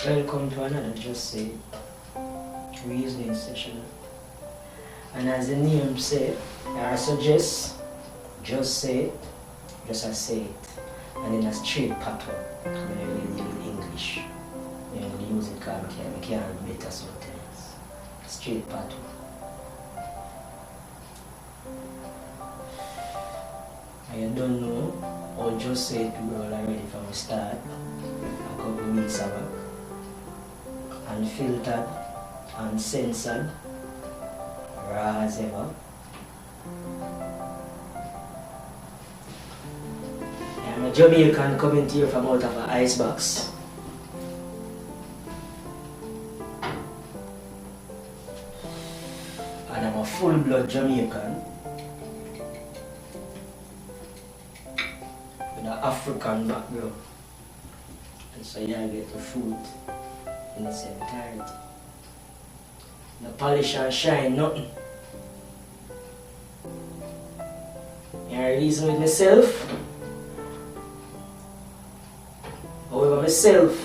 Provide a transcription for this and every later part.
Welcome to another Jus Seh It reasoning session. And as the name says, I suggest just say it, just say it, and in a straight pattern. When you read in English, you know, use it because we can't better sometimes. Straight pattern. And you don't know, or just say it well already from the start, a couple of weeks ago. Unfiltered, uncensored, raw as ever. I'm a Jamaican coming to you from out of an icebox. And I'm a full-blood Jamaican with an African background. And so you get the fruit in its entirety. No polish and shine, nothing. I reason with myself. However, myself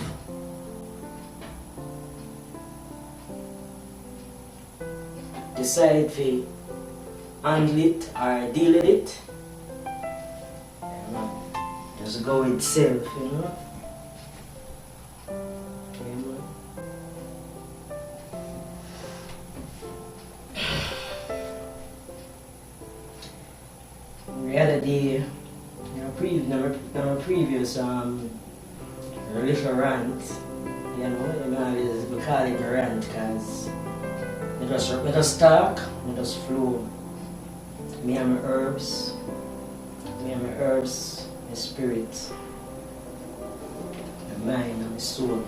decide to handle it or deal with it. Just go with self, you know. The other day, in a previous little rant, you know, we call it a rant because we just talk, we just flow. Me and my herbs, my spirit, my mind and my soul.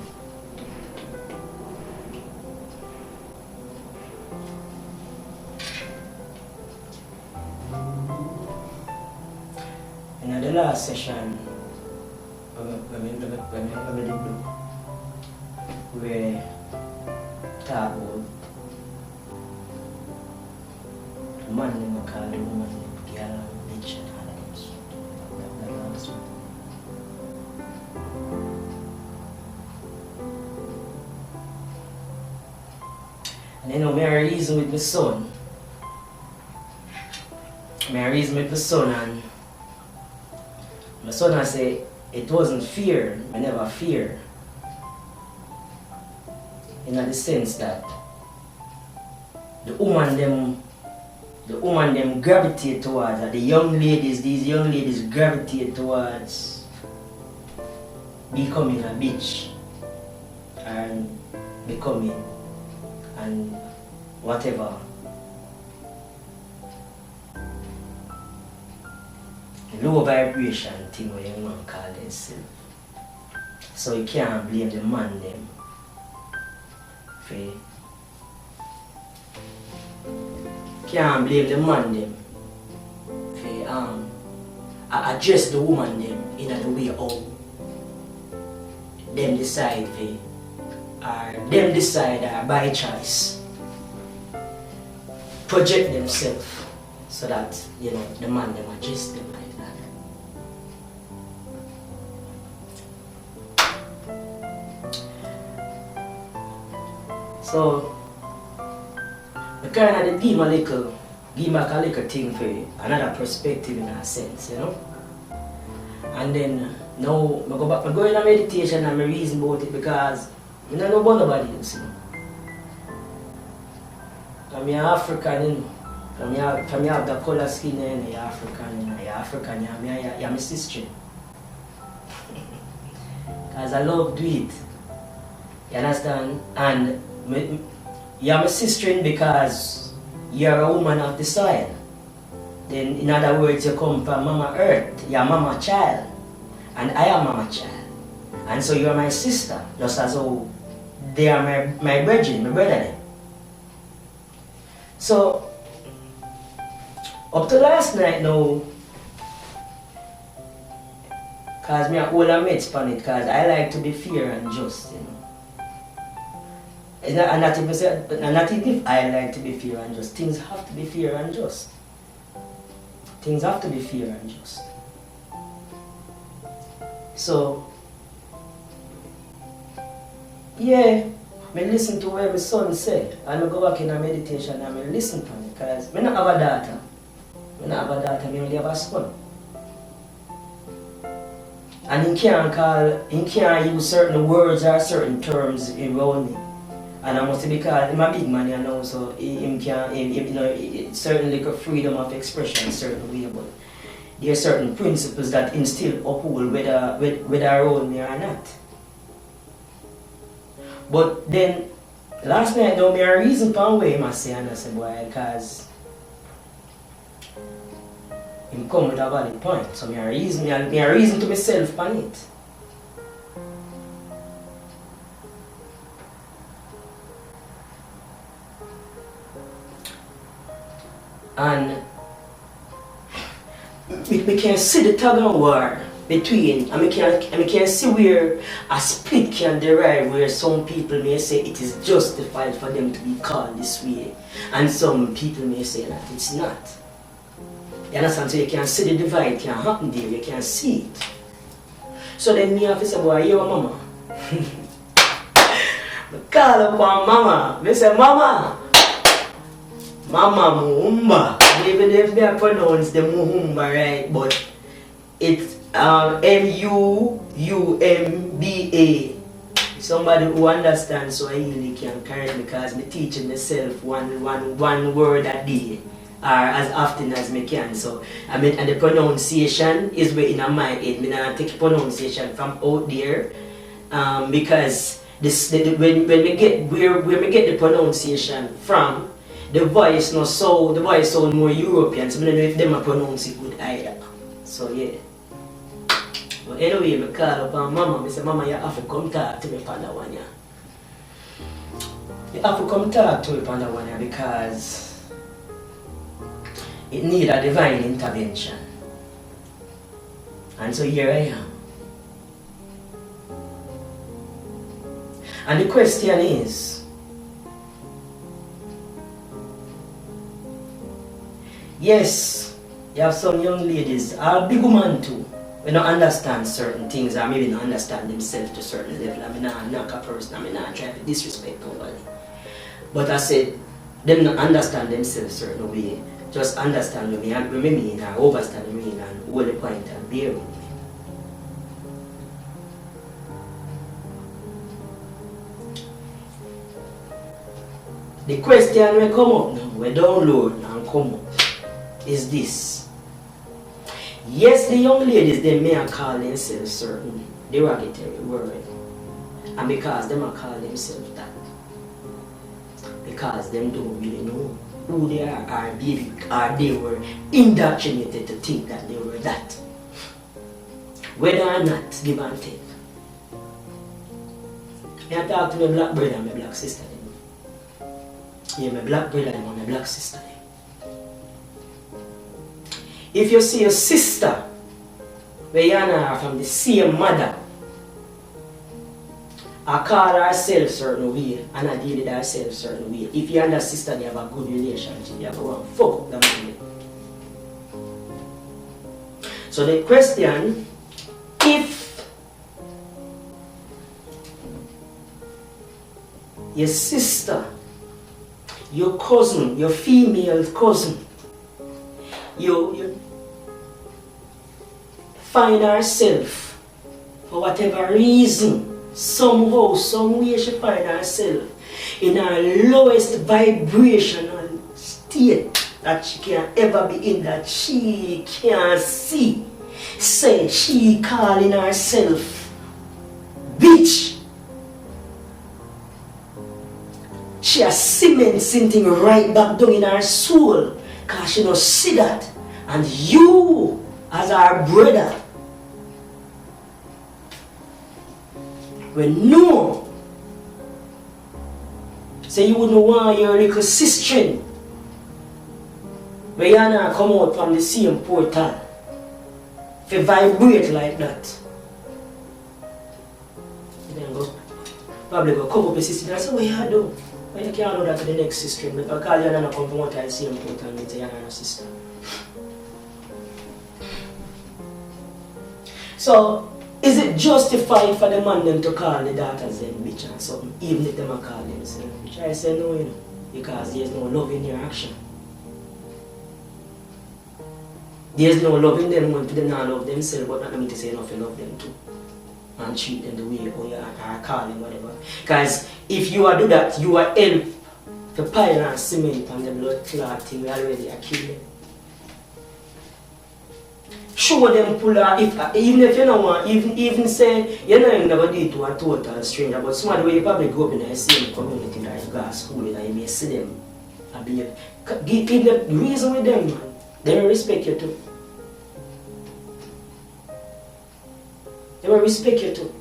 In the last session, we talk about the man in the car, the woman in the girl, bitch, and all of that. And you know, I reason with my son. And my son I say it wasn't fear, I never fear. In the sense that the woman them gravitate towards, that these young ladies gravitate towards becoming a bitch and becoming and whatever. Low vibration thing where you man call themselves. So you can't blame the man them for address the woman them in the way how them decide or by choice project themselves so that, you know, the man them adjust them like that. So we kind of give back a little thing for another perspective in a sense, you know. And then now I go in a meditation and I reason about it because I don't know about nobody else, you know. I'm African, you know. From you have the color skin and you're African, you're my sister. Because I love do it. You understand? And you're my sister because you're a woman of the soil. Then in other words, you come from Mama Earth, you're Mama Child. And I am Mama Child. And so you're my sister, just as though they are my brethren, my brother. So up to last night now, because me all I made on it, because I like to be fair and just, you know. It's not even if I like to be fair and just, things have to be fair and just. Things have to be fair and just. So Yeah, I listen to what my son say. And I go back in a meditation and I listen to it. Because I don't have a daughter. I don't have a daughter, I only have a son. And he can't use certain words or certain terms around me. And I must say because I'm a big man, you know, so he certainly got freedom of expression in certain way, but there are certain principles that instill uphold whether around me or not. But then last night though, me a reason for way I say, and I say, boy, because him come with a valid point. So me a reason to myself on it. And we can see the tug of war between, and we can see where a split can derive, where some people may say it is justified for them to be called this way, and some people may say that it's not. You understand? So you can see the divide can happen there, you can see it. So then me have to say, boy, you mama. I call upon mama. I say, mama. Mama Muhumba. Even if they pronounce the Muhumba right, but it's M-U-U-M-B-A. Somebody who understands Swahili can correct me because I'm teaching myself one word a day, or as often as I can. So I mean, and the pronunciation is where in my head. I not take pronunciation from out there, because when we get where we get the pronunciation from, the voice sound more European, so I don't know if them pronounce it good either. So yeah. But anyway, I call up on mama, I say, mama, you have to come talk to me for that one, yeah. You have to come talk to me for that one, yeah, because it needs a divine intervention. And so here I am. And the question is, yes, you have some young ladies, or big women too, we don't understand certain things, or maybe don't understand themselves to a certain level. I mean, I'm not a person, I mean, I'm trying to disrespect nobody. But I said, them not understand themselves certain way, just understand what me mean, or overstand what me mean, and hold the point and bear with me. The question will come up now, we download and come up, is this. Yes, the young ladies, they may call themselves certain derogatory word, and because they might call themselves that, because they don't really know who they are, or they were indoctrinated to think that they were that. Whether or not, give and take. I talk to my black brother and my black sister. Yeah, my black brother and my black sister. If you see a sister where you are from the same mother, I call herself certain way and I deal with herself certain way. If you and that sister they have a good relationship, you have to go fuck up the man. So the question, if your sister, your cousin, your female cousin, you find herself, for whatever reason, somehow, some way she find herself in her lowest vibrational state that she can ever be in, that she can see. Say she calling herself bitch. She has cement something right back down in her soul, because she don't see that. And you, as our brother, will know. So you wouldn't want your little sister where you not come out from the same portal to vibrate like that. You then go, probably go come up with sister and say, what you do? Why you can't do that to the next sister? Because you don't come from out of the same portal and say you're not a sister. So, is it justified for the man them to call the daughters them bitch? bitch and something, even if them are call themselves. Which I say no, you know, because there's no love in your action. There's no love in them when they not love themselves, but not mean to say enough you love them too. And treat them the way you are calling, whatever. Because if you are do that, you are help the pile and cement and the blood clot thing already are killing. Show them pull out, even if you don't want, even say, you know you never did to a total stranger, but somebody where you probably grew up in the same community that you go to school and you may see them. Give them reason with them, man. They will respect you too. They will respect you too.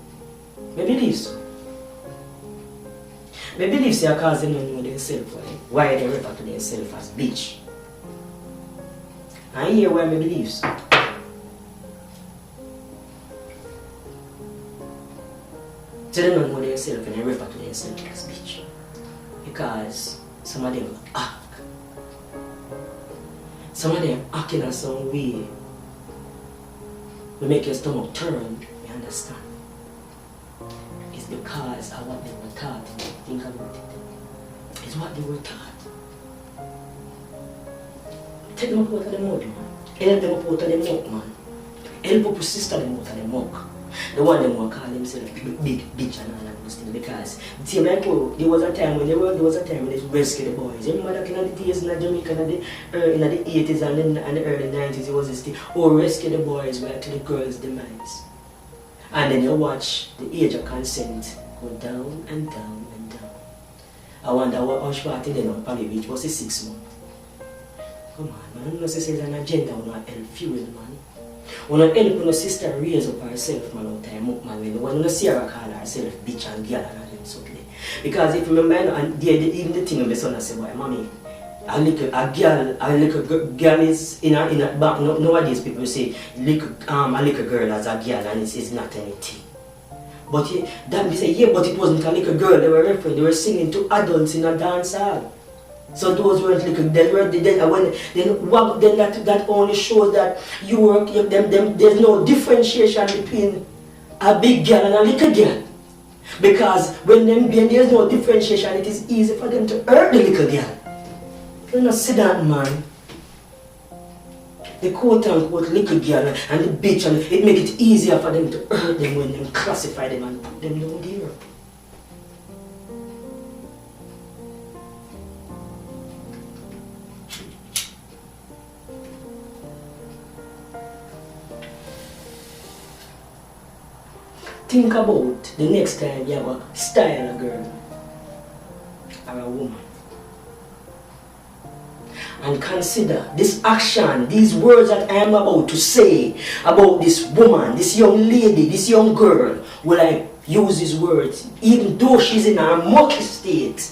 I believe so. I believe so because they don't know themselves why they refer to themselves as bitch. And here where I believe so. So they don't know themselves and they refer to themselves as bitch. Because some of them act. Some of them act in some way will make your stomach turn, you understand? It's because of what they were taught. Think about it. It's what they were taught. Take them up out of the mud, man. Help them up out of the muck, man. Help up your sister them out of the muck. The one them will call themselves big bitch and all that those things because the same like there was a time when they rescued the boys. You remember that in the days in Jamaica in the 80s and the early 90s it was this thing, rescue the boys were to the girls' demise. And then you watch the age of consent go down and down and down. I wonder what hush party then on probably which was the 6 months. Come on, man, I'm not saying there's an agenda on our help fuel, man. When I help when a sister raise up herself, man, out time up, man, when I see her call herself bitch and girl and all something. Because if you remember, and even the thing my son said, boy, mommy, a little girl is in a back. Nowadays people say a little girl as a girl and it's not anything. But that we say, yeah, but it wasn't a little girl. They were singing to adults in a dance hall. So those weren't little. Then that only shows that you work them. There's no differentiation between a big girl and a little girl. Because when there's no differentiation, it is easy for them to hurt the little girl. You don't see that, man. The quote unquote little girl and the bitch, and it makes it easier for them to hurt them when they classify them and put them down there. Think about the next time you have a style a girl or a woman. And consider this action, these words that I am about to say about this woman, this young lady, this young girl. Will I use these words even though she's in a mucky state?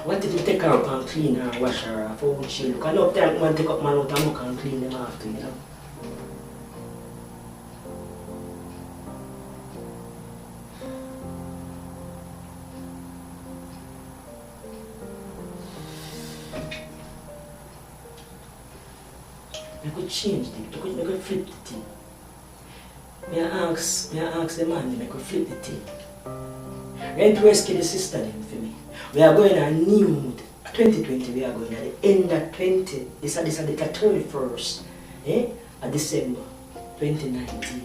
What if you take her up and clean her, wash her off? How would she look? I know if that man take up man out of muck and clean them after, you know. I could change it, I could flip the thing. I ask the man, I could flip the thing. We're going to rescue the sister then for me. We are going a new 2020, we are going at the end of 20, this is the 31st of December 2019.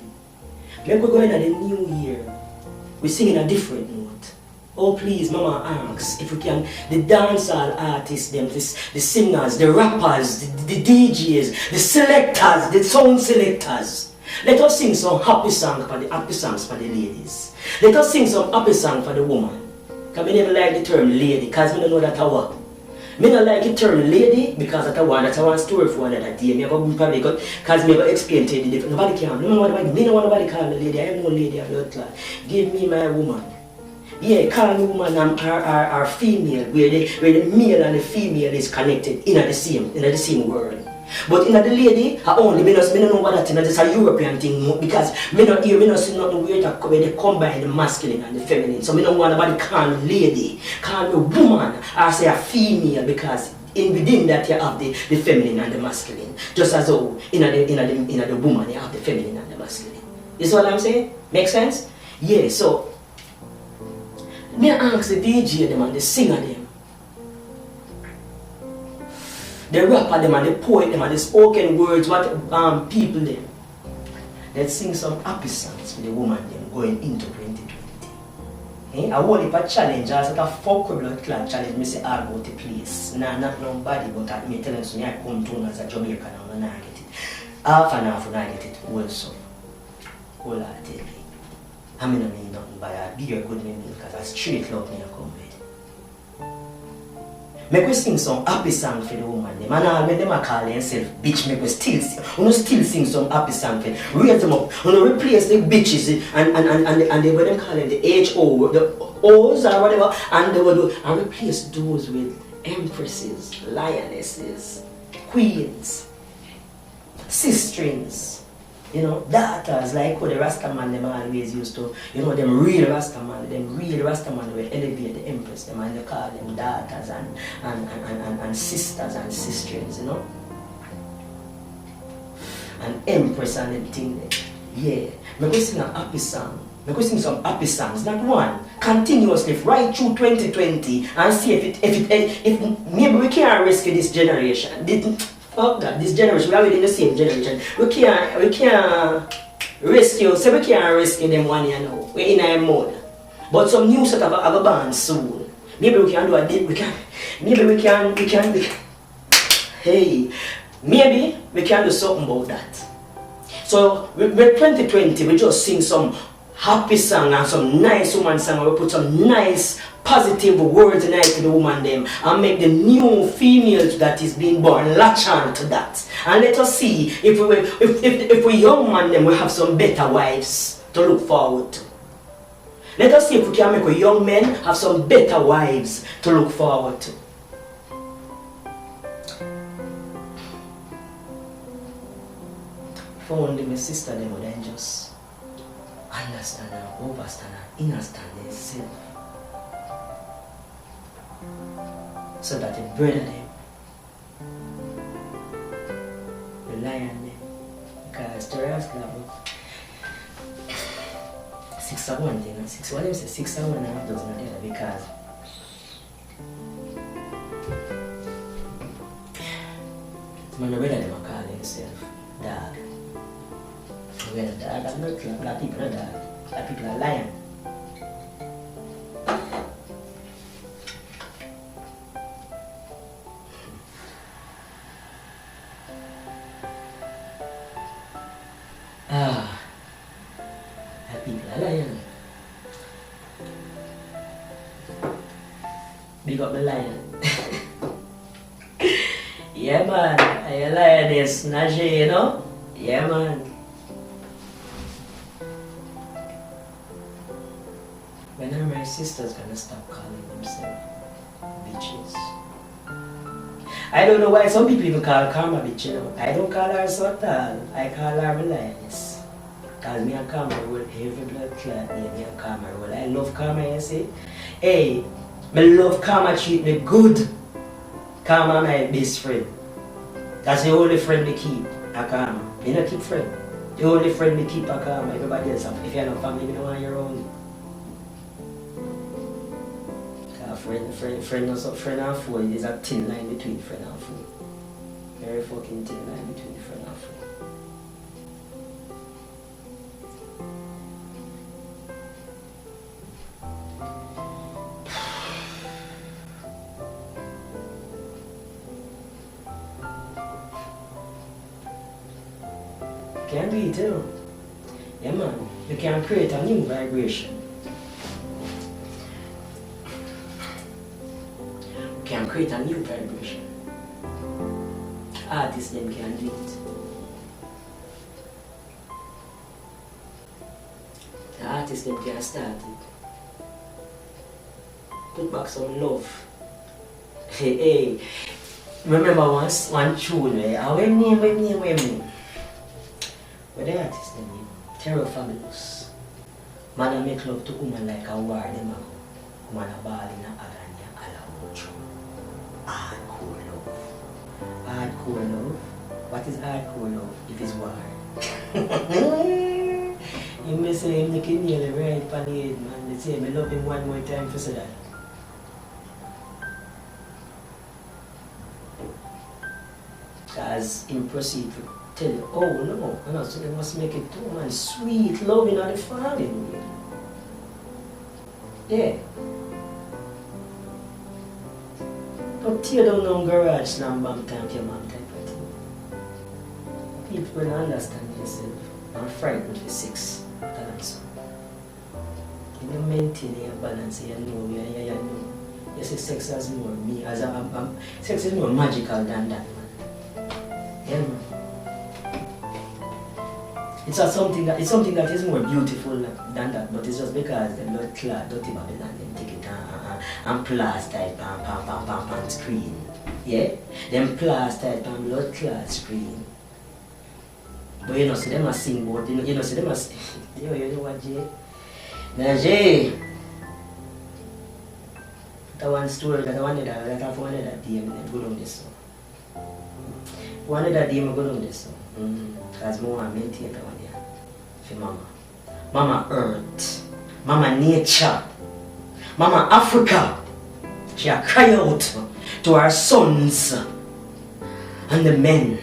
We are going at the new year. We're singing a different note. Oh please, Mama asks if we can, the dancehall artists, the singers, the rappers, the DJs, the selectors, the sound selectors. Let us sing some happy songs for the ladies. Let us sing some happy song for the woman. Because I never like the term lady, because I don't know that I want. I don't like the term lady because that's one story for another day. I probably got, because I never explained to you the difference. Nobody can. I don't want nobody call me lady. I am no lady. Give me my woman. Yeah, call me woman are female, where the male and the female is connected in the same world. But in the lady, I don't know what that is. It's a European thing because I don't see nothing where they combine the masculine and the feminine. So I don't want nobody call me lady, call me woman, or say a female because within that you have the feminine and the masculine. Just as though in the woman you have the feminine and the masculine. You see what I'm saying? Make sense? Yeah, so Me ask the DJ them and the singer them, the rapper them and the poet them and the spoken words, what people them. Let's sing some happy songs for the woman them going into 2020. I want if a challenge, I said a fuck blood clot challenge, me say all about the place. Nah, not nobody, but I me telling you, I come to as a Jamaican and I get it. Half and half and I get it also. All I tell you. I mean nothing but I be a good name because I straight love me I come with. Make we sing some happy song for the woman them. And all when them a call themselves bitch, make we still sing some happy song for them. Raise them up. Replace the bitches and they what them call them the HO, the O's or whatever, and they will do and replace those with empresses, lionesses, queens, sistrings. You know, daughters like who the Rastaman them always used to, you know, them real Rastaman will elevate the empress them and they call them daughters and sisters and sistrings, you know. And empress and them thing. Yeah. Make we sing a happy song. Make we sing some happy songs, not one. Continuously right through 2020 and see if maybe we can rescue this generation. Fuck that, this generation, we are within the same generation. We can't rescue, so we can't rescue them one year now. We're in a mode. But some new set of a band soon. Maybe we can do a dip, maybe we can hey, maybe we can do something about that. So with 2020 we just sing some happy song and some nice woman song, we put some nice positive words in to the woman them and make the new females that is being born latch on to that. And let us see if we young man them we have some better wives to look forward to. Let us see if we can make a young men have some better wives to look forward to. If only my sister them would then just understand and overstand and understand themselves. So that the brother them rely on them. Because Torah's club 6 of 1 thing, 6 what do you say? 6 of 1 and a half dozen of the other because my brother them call himself dog. We're a dog, I'm not club, black people are dog, black people are lion. People are lion. Big up the lion. Yeah man, I a lioness, Naje, you know? Yeah man. When are my sisters gonna stop calling themselves bitches? I don't know why some people even call Karma bitch, you know. I don't call her so at all. I call her my lioness. Cause me and Karma roll every blood clot, me and Karma roll. I love Karma, you see. Hey, I love Karma treat me good. Karma my best friend. That's the only friend me keep, a Karma. Me not keep friend. The only friend me keep a Karma. Everybody else, if you're not family, you don't want your own. Friend and foe is a thin line between friend and foe. Very fucking thin line between friend and foe. Can do it too. Yeah man, you can create a new vibration. You can create a new vibration. Artists them can do it. The artists them can start it. Put back some love. Hey, remember once one tune where I went name. But the artist them name, Terror Fabulous. Man a make love to woman like a war them a woman a ball in a agony a la mucho. Hardcore love. Hardcore love. What is hardcore love if it's war? You may say him looking nearly right on the head, man. They say I love him one more time for that. Because him proceed to tell you, oh no, no, so they must make it too man sweet, loving on the family. Yeah. Don't tear down no garage slam bam time your mom type of thing. People don't understand themselves. I'm frightened for sex. That's you don't maintain your balance, you know, you know. You say sex has more me as sex is more magical than that, man. Yeah, man. It's not something that is more beautiful than that, but it's just because the blood clot, dirty Babylon, them take it and plaster it on screen. Yeah? Them plaster it on blood clot screen. But you know, see them a sing about, you know, see them a sing. You know what, Jay? Now, Jay, that one story, that one that I have one that DM and go on this one. One that DM go on this one. Because more I maintain that one here. For Mama. Mama Earth. Mama Nature. Mama Africa. She a cry out to her sons and the men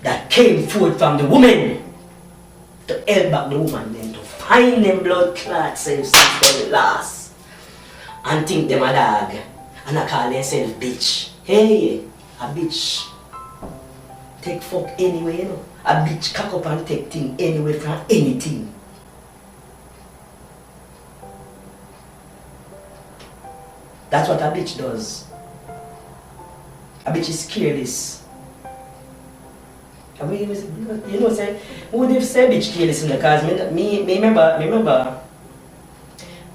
that came forth from the woman to help back the woman then to find them blood clots since they last and think them a dog and I call themselves bitch. Hey, a bitch take fuck anyway, you know. A bitch cock up and take thing anyway from anything. That's what a bitch does. A bitch is careless. I mean, you know, say, who would say bitch careless in the cause? Me remember,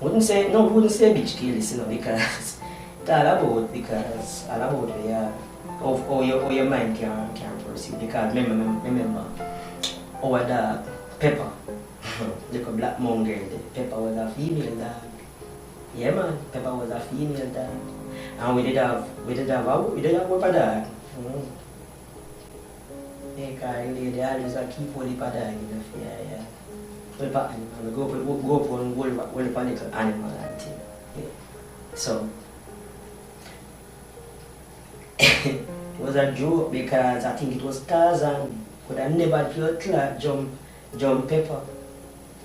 wouldn't say bitch careless, you know, because it's all about how your mind can proceed. Because remember, our dog, Pepper, like a black mongrel, Pepper was a female dog. Yeah, man, Pepper was a female dog. And we did have a dog. Yeah, because they always keep all the dog in the fear, yeah. We go up and hold a little animal and thing. Yeah. So, it was a joke because I think it was Tarzan could have never blood clot jump Pepper.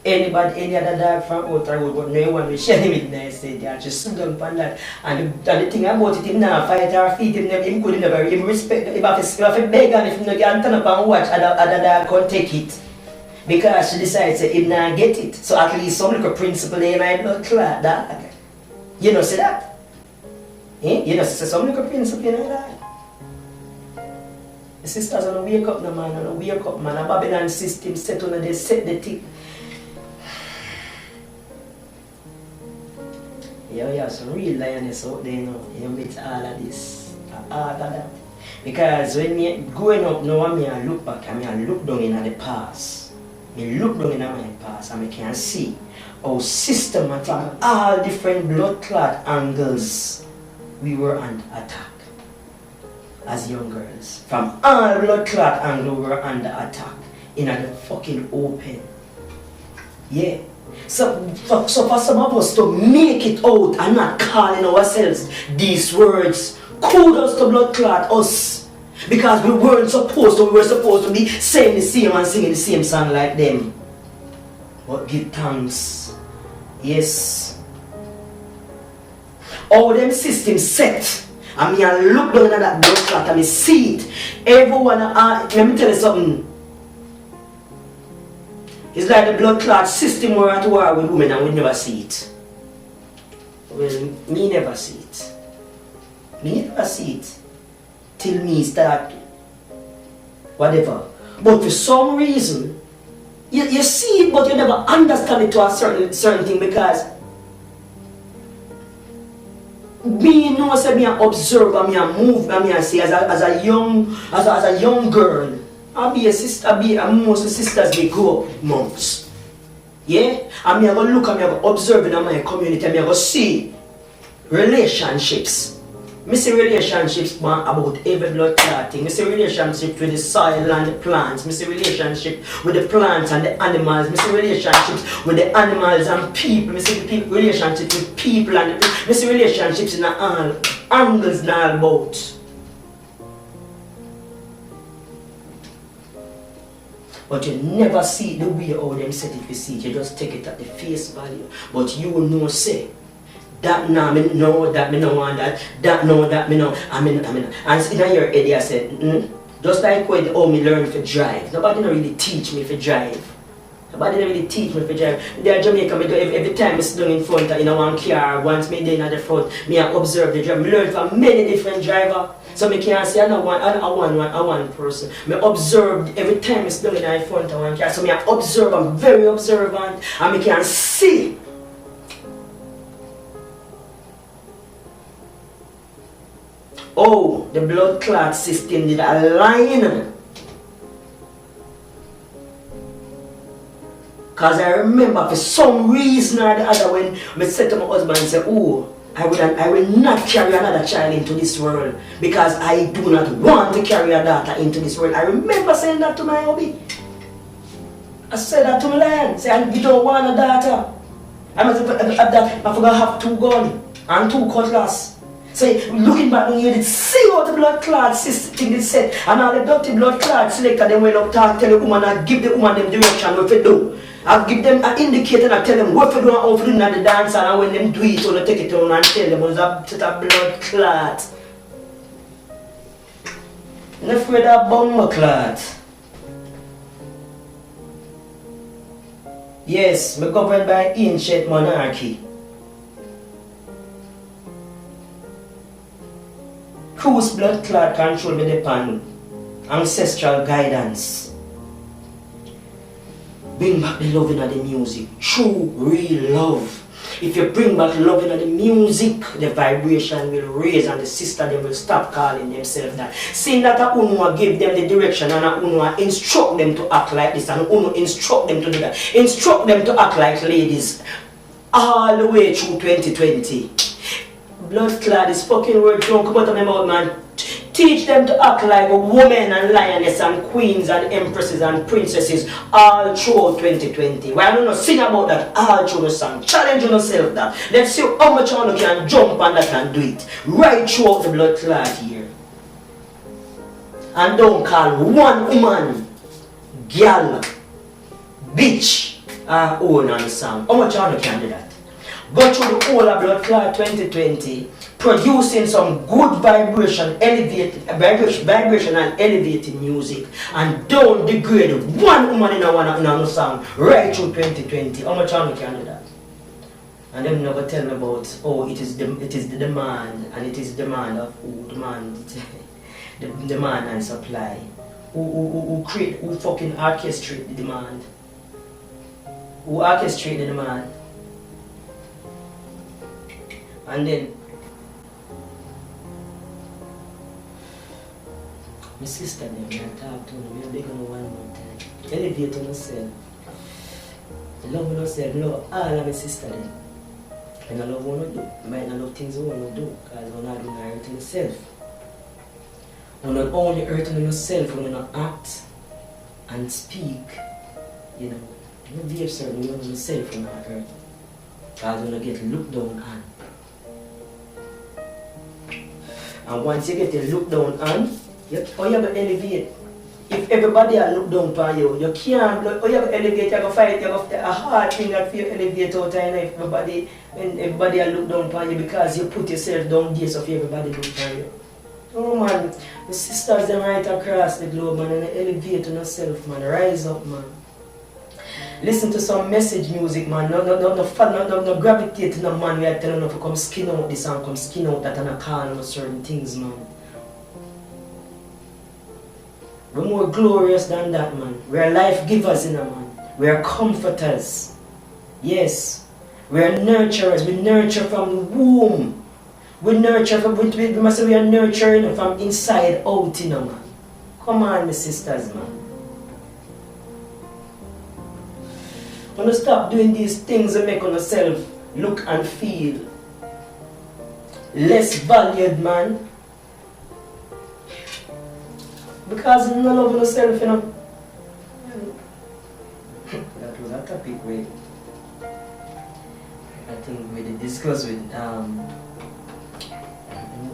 Any other dog from outer road, but no one will share him with them. Say they are just stood up on that. And the thing about it, him now fight or feed him could never even respect. If I have to beg and if you can turn up and watch, other dog can take it. Because she decides that him not get it. So at least some little principle in my blood clot dog. You know see that? Eh? You know see some little principle in that. The sisters don't wake up no man, don't wake up man. A Babylon system set on they set the thing. Yeah, some real lioness out there, you know, you meet all of this, all of that. Because when me growing up now, I look back and I look down in the past. I look down in my past and I can see how system from all different blood clot angles we were under attack as young girls. From all blood clot angles we were under attack in the fucking open. Yeah. So for some of us to make it out and not calling ourselves these words, kudos to blood clot us. Because we were supposed to be saying the same and singing the same song like them. But give thanks. Yes. All them systems set. And me I look down at that blood clot and I see it. Everyone, let me tell you something. It's like the blood clot system we're at war with women and we never see it. Well, me never see it. Me never see it. Till me start whatever. But for some reason, you see it but you never understand it to a certain thing because me know say me observe and me move and me see as a young girl. I be a sister, most of the sisters they grow up with monks. Yeah? And me I go look and me I go observe in my community and me I go see relationships I see relationships man, about every blood clotting. I see relationships with the soil and the plants. I see relationships with the plants and the animals. I see relationships with the animals and people. I see relationships with people and I see relationships in all angles and all about. But you never see the way how them set it receipt. You just take it at the face value. But you will know say that now me know that me no want that no that me know I mean and in your head I said just like when me learn to drive. Nobody no really teach me to drive. Nobody no really teach me to drive. There in Jamaica me do every time I sit down in front in one car, once me there in the front, me I observe the driver. Me learn from many different drivers. So I can't say I one person. I observe every time I sit down in front of one car. So I observe, I'm very observant and I can see. Oh, the blood clot system did align. Because I remember for some reason or the other when I said to my husband and said, oh, I will not carry another child into this world because I do not want to carry a daughter into this world. I remember saying that to my hubby. I said that to my land. Say, you don't want a daughter. I forgot to have 2 guns and 2 cutlass. Say, looking back when you did see how the blood clot system thing is set and all the dirty blood clot selector them will up talk, tell the woman and give the woman them direction what to do. I'll give them an indicator and I tell them what to do and how to do in the dance and when them do it, so they take it down and tell them it's a blood clot. I'm afraid of bomber clot. Yes, I'm governed by ancient monarchy. Whose blood clot control me depend ancestral guidance. Bring back the love in the music. True, real love. If you bring back love in the music, the vibration will raise and the sister they will stop calling themselves that. Seeing that a Uno give them the direction and a Uno instruct them to act like this and Uno instruct them to do that. Instruct them to act like ladies all the way through 2020. Blood clot is fucking word don't come out of my mouth, man. Teach them to act like a woman and lioness and queens and empresses and princesses all through 2020. Why don't you sing about that all through the song? Challenge yourself that. Let's see how much you can jump on that and do it. Right throughout the blood clot here. And don't call one woman, girl, bitch, or own on the song. How much you can do that? Go through the whole of blood clot 2020, producing some good vibration and elevating music, and don't degrade one woman in a song right through 2020. How much you can do that? And then never tell me about it is the demand and it is demand of who demand the demand and supply. Who fucking orchestrate the demand? Who orchestrate the demand? And then my sister them I talk to them, I beg on one more time. Elevate on yourself. Love yourself, love all of my sister them. And I love what I do. I might not love things I want to do because I'm not doing hurting yourself. You're not only hurting yourself when you not act and speak, you know. You behave certain way on yourself when you not hurt. Because when you get looked down on. And once you get a look down on, you have to elevate. If everybody look down on you, you can't. You have to elevate, you have to fight, you have to a hard thing that you elevate out and when everybody look down on you because you put yourself down there so everybody look on you. Oh man, the sisters them right across the globe, man, and elevate on yourself, man. Rise up, man. Listen to some message music, man. No gravitate to no man. We are telling you to come skin out this and come skin out that and call on certain things, man. We're more glorious than that, man. We are life givers, in a man. We are comforters. Yes. We are nurturers. We nurture from the womb. We nurture from we must say we are nurturing from inside out, in a man. Come on, my sisters, man. When you stop doing these things and make on yourself look and feel less valued, man. Because you don't love yourself, you know. That was a topic we, I think we did discuss with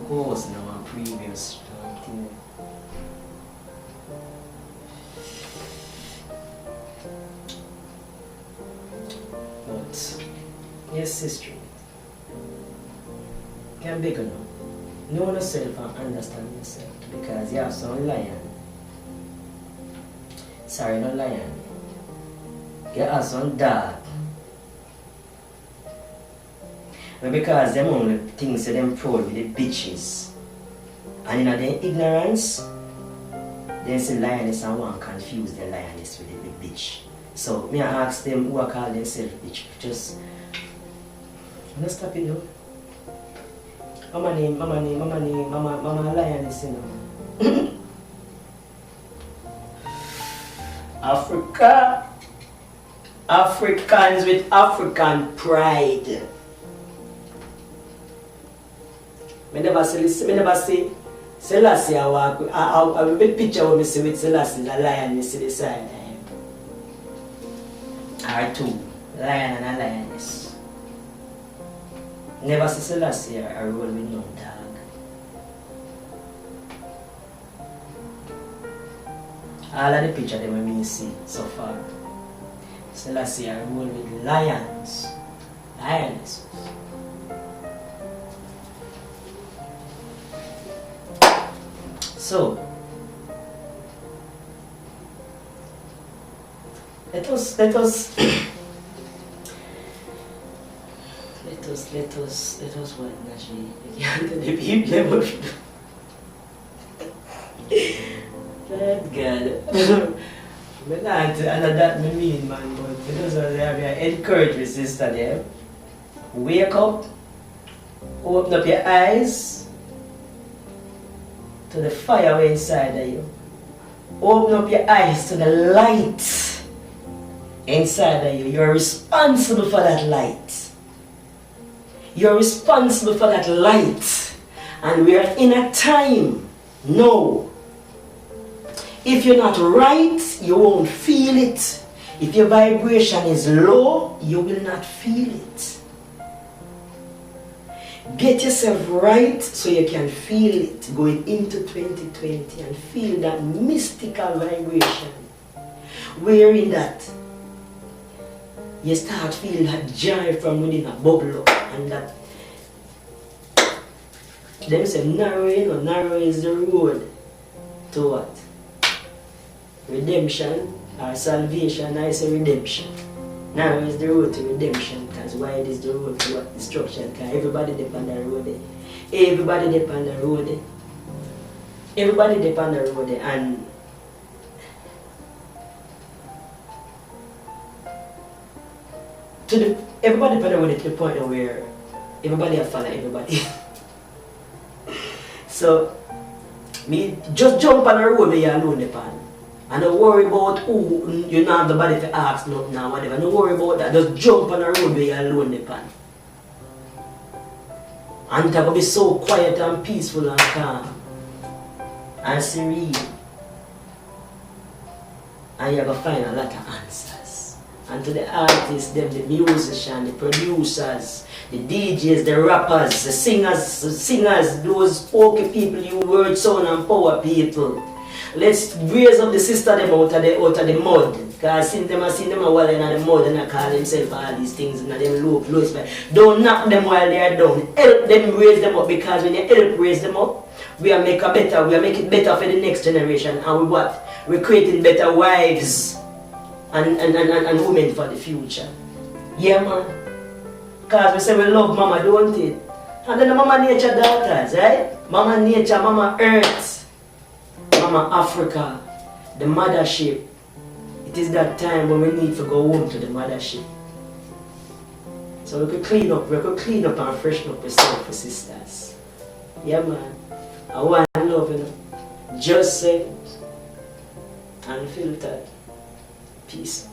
co-host in our previous thing. But yes, sister, can be good. Know yourself and understand yourself, because you have some lion. Sorry, not lion. You have some dog. But because them only things that them proud with the bitches, and in their ignorance, they say lioness and one confuse the lioness with the bitch. So me I ask them who I call themselves bitch. Just no stop it now. Mama name, mama lioness, you know. Africa. Africans with African pride. Me never see Selassie I walk. I big picture when me see with Selassie the lion, me see the side. R2, lion and a lioness. Never see Selassie I roll with no dog. All of the picture them me see so far. Selassie I roll with lions, lionesses. So let us what actually the people that God. But not that me mean, man, but because I encourage my sister there. Wake up, open up your eyes to the fire inside of you. Open up your eyes to the light inside of you. You're responsible for that light. You're responsible for that light. And we are in a time now. If you're not right, you won't feel it. If your vibration is low, you will not feel it. Get yourself right so you can feel it going into 2020 and feel that mystical vibration. Wherein that you start feeling that joy from within a bubble, and that them say narrow is the road to what? Redemption or salvation. I say redemption. Narrow is the road to redemption, because wide is the road to what? Destruction. Because everybody depend on the road there. Everybody depend on the road there. Everybody depend on the road there. And everybody depend on the road to the point where everybody have follow everybody. So me just jump on the road where you alone depend. And don't worry about who you don't have the body to ask nothing or whatever. Don't worry about that. Just jump on the road where you're alone depend. And it's going to be so quiet and peaceful and calm and serene. And you're going to find a lot of answers. And to the artists, them, the musicians, the producers, the DJs, the rappers, the singers, those spooky people, you word, sound and power people. Let's raise up the sister them out of the mud. Because since them I seen them a while in the mud and I call themselves all these things and them low spell. Don't knock them while they are down. Help them raise them up, because when you help raise them up, we are make it better for the next generation. And we what? We're creating better wives and women for the future. Yeah, man. Because we say we love mama, don't it? And then the mama nature daughters, right? Mama nature, mama earth. Mama Africa, the mothership. It is that time when we need to go home to the mothership. So we could clean up and freshen up yourself, sisters. Yeah, man. I want love, you know. Just say it. Unfiltered. Peace.